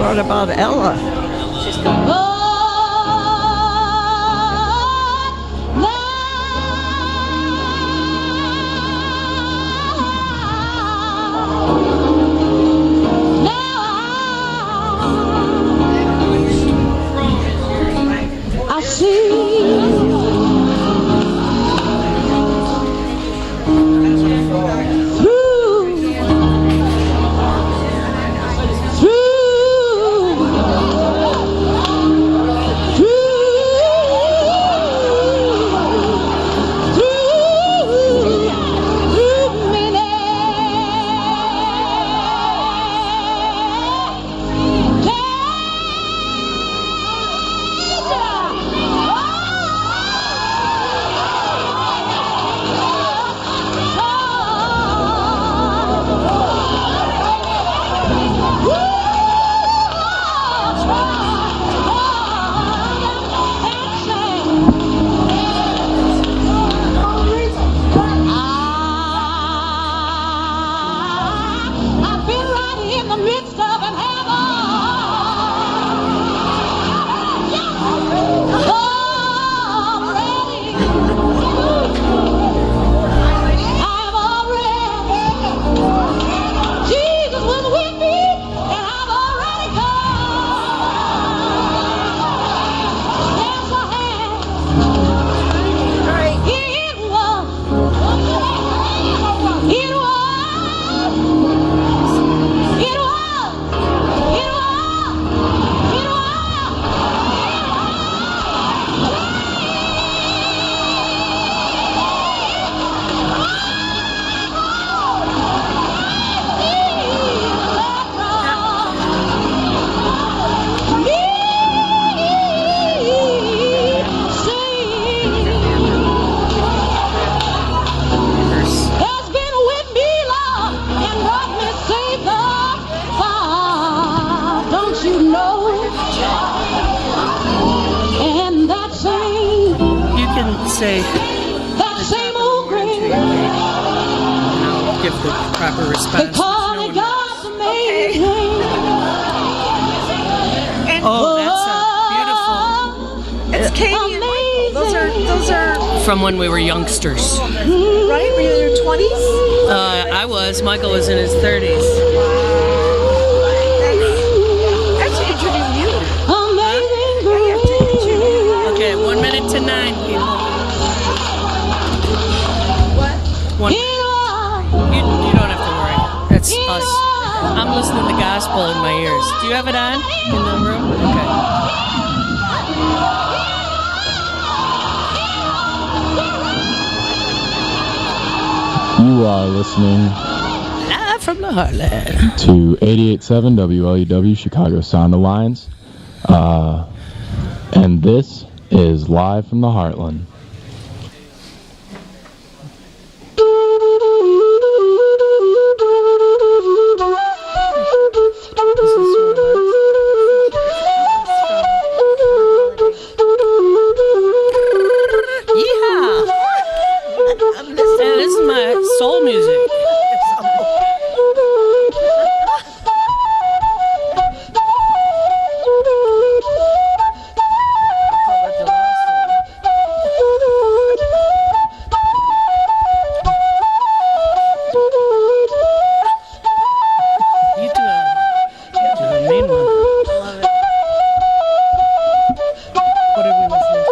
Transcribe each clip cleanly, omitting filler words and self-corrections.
What about Ella? She's gone. I see Say that same old grave. Give the proper response. They call it God's amazing. Okay. Oh, that's beautiful. It's Katie and Michael. Those are from when we were youngsters. Right? Were you in your 20s? I was. Michael was in his 30s. I have to introduce you. Amazing. Okay, 1 minute to 9, people. You don't have to worry. That's us. I'm listening to gospel in my ears. Do you have it on in the room? Okay. You are listening Live from the Heartland to 88.7 WLUW Chicago Sound Alliance. And this is Live from the Heartland. This is my soul music. You do a main one. I love it. What are we listening to?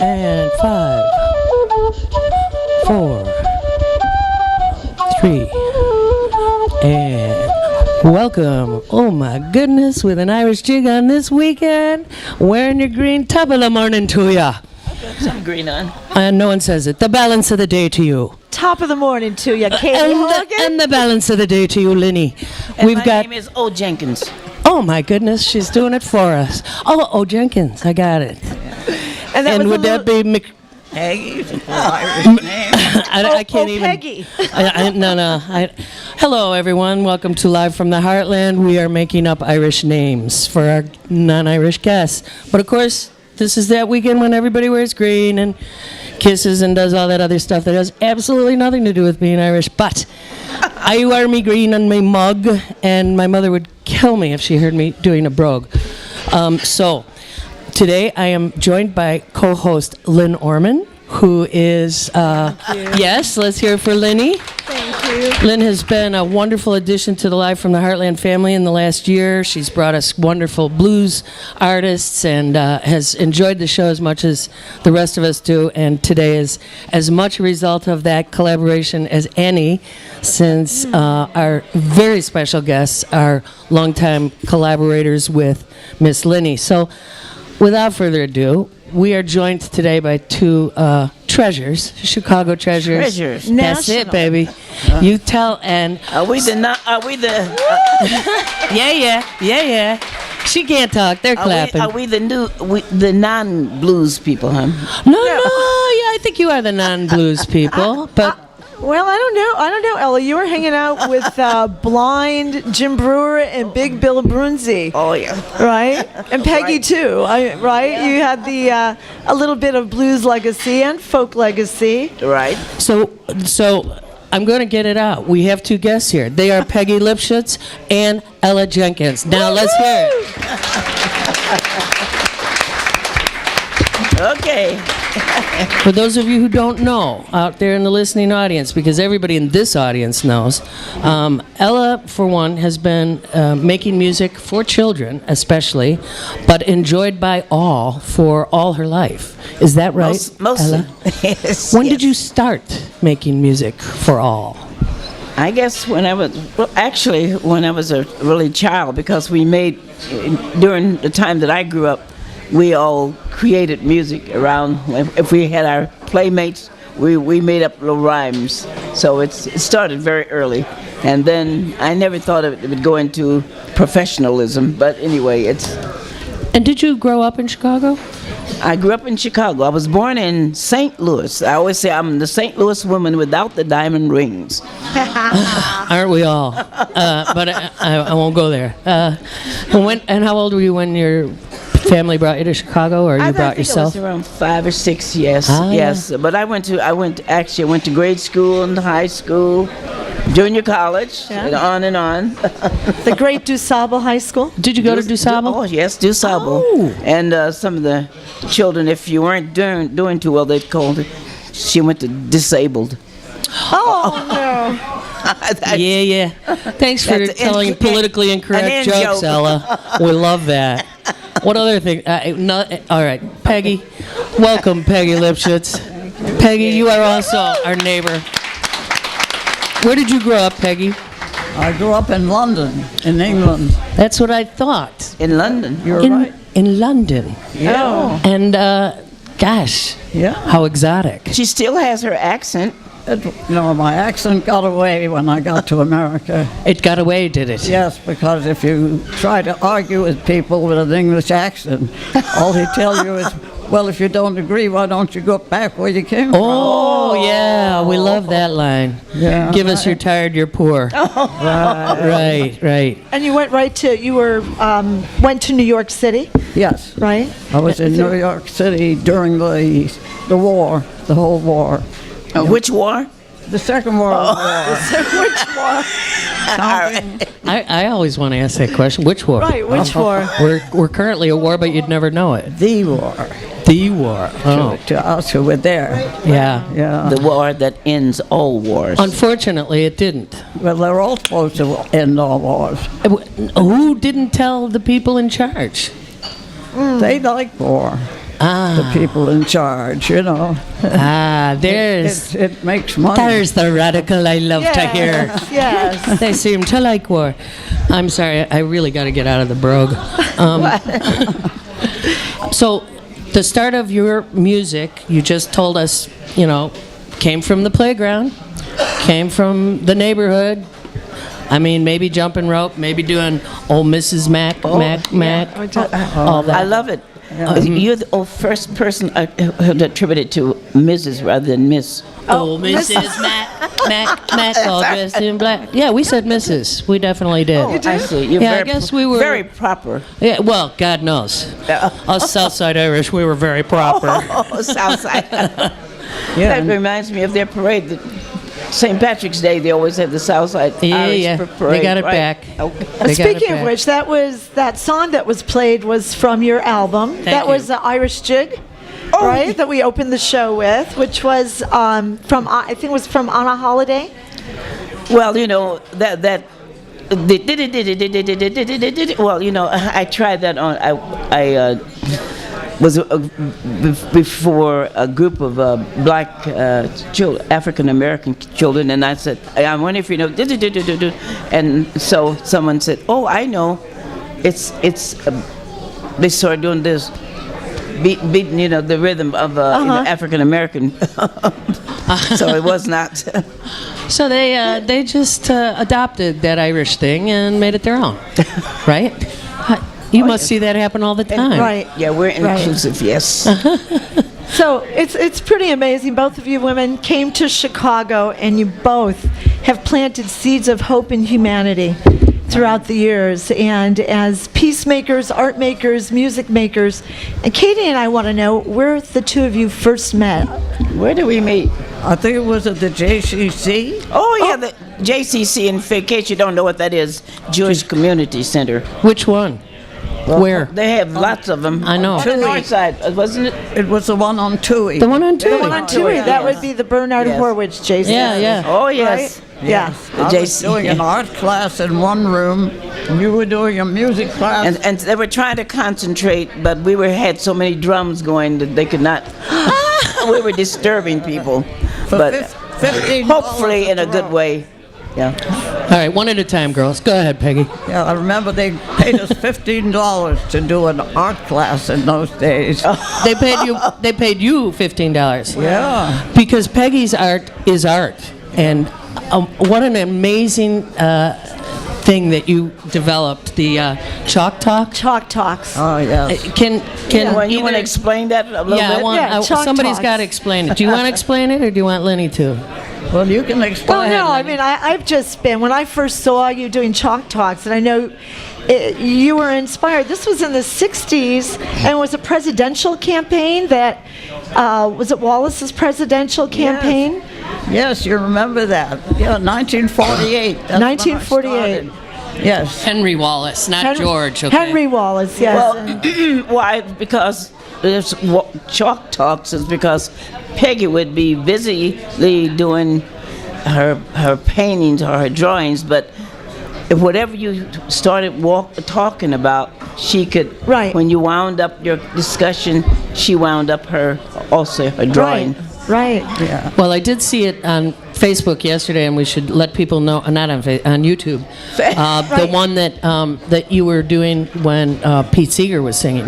And 5, 4, 3, and welcome. Oh my goodness, with an Irish jig on this weekend, wearing your green top of the morning to ya. Some green on. And no one says it. The balance of the day to you. Top of the morning to you, Katie Morgan. And the balance of the day to you, Linny. And my name is O. Jenkins. Oh my goodness, she's doing it for us. Oh, Jenkins, I got it. And would that be Peggy? Irish name. I can't even. Peggy. No. Hello, everyone. Welcome to Live from the Heartland. We are making up Irish names for our non-Irish guests. But of course, this is that weekend when everybody wears green and kisses and does all that other stuff that has absolutely nothing to do with being Irish. But I wear me green on my mug, and my mother would kill me if she heard me doing a brogue. So today I am joined by co-host Lynn Orman, who is, yes, let's hear it for Lynnie. Thank you. Lynn has been a wonderful addition to the Live from the Heartland family in the last year. She's brought us wonderful blues artists and has enjoyed the show as much as the rest of us do. And today is as much a result of that collaboration as any, since our very special guests are longtime collaborators with Miss Lynnie. So without further ado, we are joined today by two treasures, Chicago treasures. Treasures. That's it, baby. You tell, and Are we the? yeah. She can't talk. They're clapping. Are we the non-blues people, huh? No, yeah, I think you are the non-blues people, but. Well, I don't know, Ella. You were hanging out with blind Jim Brewer and Big Bill Brunzi, Oh yeah. right? And Peggy Right. too, right? Yeah. You had the a little bit of blues legacy and folk legacy. Right. So I'm going to get it out. We have two guests here. They are Peggy Lipschutz and Ella Jenkins. Now let's hear it. Okay. For those of you who don't know, out there in the listening audience, because everybody in this audience knows, Ella, for one, has been making music for children, especially, but enjoyed by all for all her life. Is that right, Mostly. Ella? Yes. When yes. did you start making music for all? I guess when I was when I was a really child, because we made during the time that I grew up. We all created music around. If we had our playmates, we made up little rhymes. So it started very early, and then I never thought it would go into professionalism. But anyway, And did you grow up in Chicago? I grew up in Chicago. I was born in St. Louis. I always say I'm the St. Louis woman without the diamond rings. Aren't we all? But I won't go there. And how old were you when your family brought you to Chicago, or you brought yourself? I was around 5 or 6. Yes, Ah, yes. But I went to grade school and high school, junior college, Yeah. and on and on. The great DuSable High School. Did you go to DuSable? Oh yes, DuSable. Oh. And some of the children, if you weren't doing too well, they'd call it. She went to disabled. Oh no! Yeah. Thanks for That's an telling in- politically incorrect an jokes, in-joke. Ella. We love that. What other thing? All right, Peggy. Welcome, Peggy Lipschutz. Peggy, you are also our neighbor. Where did you grow up, Peggy? I grew up in London, in England. That's what I thought. In London. You're in, right. in London. Oh. And gosh, Yeah. how exotic. She still has her accent. My accent got away when I got to America. It got away, did it? Yes, because if you try to argue with people with an English accent, all they tell you is, well, if you don't agree, why don't you go back where you came from? Oh, yeah, we love that line. Yeah. Give us your tired, you're poor. Right. And you went went to New York City, Yes. right? I was in New York City during the war, the whole war. Which war? The Second World War. I always want to ask that question. Which war? Right, which war? We're currently at war, but you'd never know it. The war. The war. Oh, To us who were there. yeah. Yeah. The war that ends all wars. Unfortunately, it didn't. Well, they're all supposed to end all wars. Who didn't tell the people in charge? They like war. The people in charge, There's It makes money. there's the radical I love to hear. Yes. They seem to like war. I'm sorry, I really got to get out of the brogue. So, the start of your music, you just told us, came from the playground, came from the neighborhood. I mean, maybe jumping rope, maybe doing old Mrs. Mac, all that. I love it. You're the first person I heard attributed to Mrs. rather than Miss. Oh, Mrs. Mac, all dressed in black. Yeah, we said Mrs. We definitely did. Oh, I see. You're Yeah, I very guess we were- very proper. Yeah, well, God knows. Us Southside Irish, we were very proper. Oh, Southside. Yeah. That reminds me of their parade. St. Patrick's Day, they always have the Southside Irish Yeah. parade. They got it right? back. Okay. They got it Speaking of back. which, that song that was played was from your album. That you. was the Irish Jig, right? That we opened the show with, which was from I think it was from On a Holiday. Well, you know, well, you know, I tried that on. I was before a group of black African American children, and I said, "I wonder if you know," and so someone said, "Oh, I know, it's." They started doing this, beating, you know, the rhythm of African American. So it was not. So they just adopted that Irish thing and made it their own, right? You must see that happen all the time. Right. Yeah, we're inclusive. Yes. So it's pretty amazing. Both of you women came to Chicago, and you both have planted seeds of hope in humanity throughout the years. And as peacemakers, art makers, music makers, and Katie and I want to know where the two of you first met. Where did we meet? I think it was at the JCC. Oh yeah, the JCC. In case you don't know what that is, Jewish Community Center. Which one? Where? They have lots of them. I know. On the north side, wasn't it? It was the one on Tui. The one on two. The one on Tui, that would be the Bernard Yes. Horwitz Jason. Yeah, yeah. Oh yes. Yeah. I was JC. doing an art class in one room, and you were doing a music class. And they were trying to concentrate, but we had so many drums going that they could not. We were disturbing people, For but $15 hopefully in a good drum. way. Yeah. All right, one at a time, girls. Go ahead, Peggy. Yeah, I remember they paid us $15 to do an art class in those days. They paid you $15. Yeah. Because Peggy's art is art, and what an amazing thing that you developed, the Chalk Talk. Chalk Talks. Oh, yes. Can You want to explain that a little yeah, bit? Chalk somebody's Talks. got to explain it. Do you want to explain it, or do you want Lenny to? Well, you can explain. Well, no, I mean, I've just been, when I first saw you doing Chalk Talks, and I know you were inspired. This was in the 60s, and it was a presidential campaign that, was it Wallace's presidential campaign? Yes, you remember that. Yeah, 1948. That's when I 1948. started. Yes. Henry Wallace, not George. Okay. Henry Wallace, yes. Well, why? Because there's Chalk Talks is because Peggy would be busily doing her paintings or her drawings, but if whatever you started talking about, she could. Right. When you wound up your discussion, she wound up her drawing. Right. Yeah. Well, I did see it on Facebook yesterday, and we should let people know. Not on on YouTube. The one that you were doing when Pete Seeger was singing.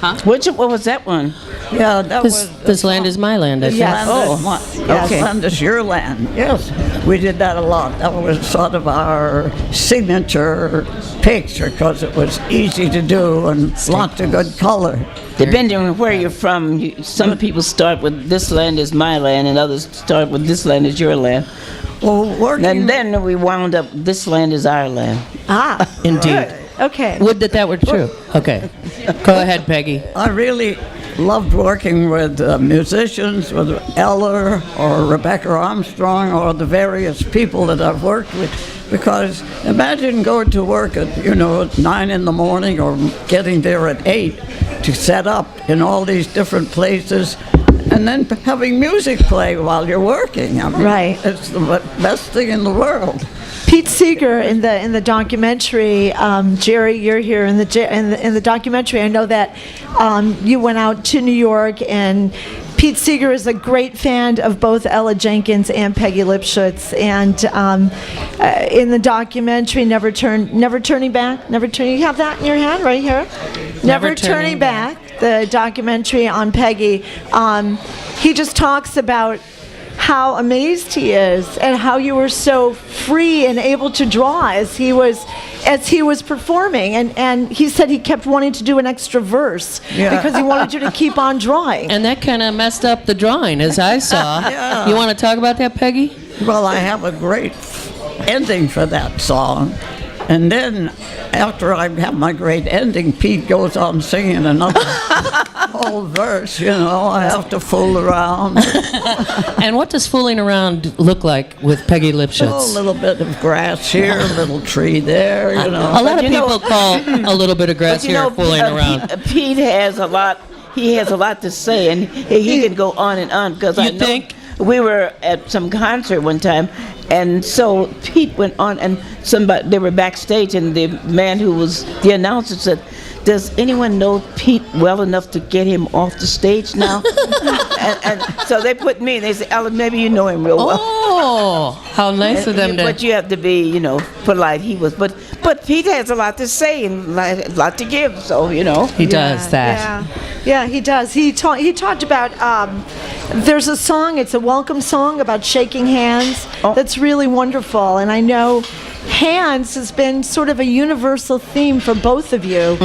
What was that one? Yeah, that was. This land is my land. I think. Yes. Yes. Land is your land. Yes, we did that a lot. That was sort of our signature picture because it was easy to do and lots of good color. Depending on where you're from, some people start with "This land is my land," and others start with "This land is your land." Well, working. And then we wound up, "This land is our land." Ah, Indeed. okay. Would that were true. Okay. Go ahead, Peggy. I really loved working with musicians, with Eller or Rebecca Armstrong or the various people that I've worked with, because imagine going to work at 9 in the morning or getting there at 8 to set up in all these different places, and then having music play while you're working. I mean, Right. It's the best thing in the world. Pete Seeger in the documentary, Jerry, you're here in the documentary. I know that you went out to New York, and Pete Seeger is a great fan of both Ella Jenkins and Peggy Lipschutz. And in the documentary, Never Turning Back. You have that in your hand right here. Never Turning Back. The documentary on Peggy. He just talks about how amazed he is and how you were so free and able to draw as he was performing. And he said he kept wanting to do an extra verse because he wanted you to keep on drawing. And that kind of messed up the drawing, as I saw. Yeah. You want to talk about that, Peggy? Well, I have a great ending for that song. And then after I have my great ending, Pete goes on singing another whole verse, you know. I have to fool around. And what does fooling around look like with Peggy Lipschutz? Oh, a little bit of grass here, a little tree there, you know. A lot of people call a little bit of grass here fooling around. Pete has a lot. He has a lot to say, and he can go on and on. Because I know think? we were at some concert one time, and so Pete went on, and they were backstage, and the man who was the announcer said, "Does anyone know Pete well enough to get him off the stage now?" and so they put me. They said, "Ellen, maybe you know him real well." Oh, how nice of them to. But you have to be, polite. He was, but Pete has a lot to say and a lot to give. So He does that. Yeah, he does. He talked about there's a song. It's a welcome song about shaking hands. That's really wonderful. And I know hands has been sort of a universal theme for both of you,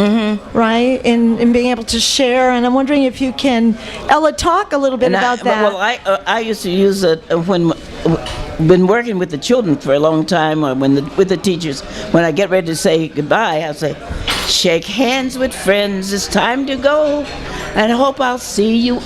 right? In being able to share. And I'm wondering if you can, Ella, talk a little bit about that. Well, I used to use it when been working with the children for a long time, or with the teachers. When I get ready to say goodbye, I say, "Shake hands with friends. It's time to go, and hope I'll see you."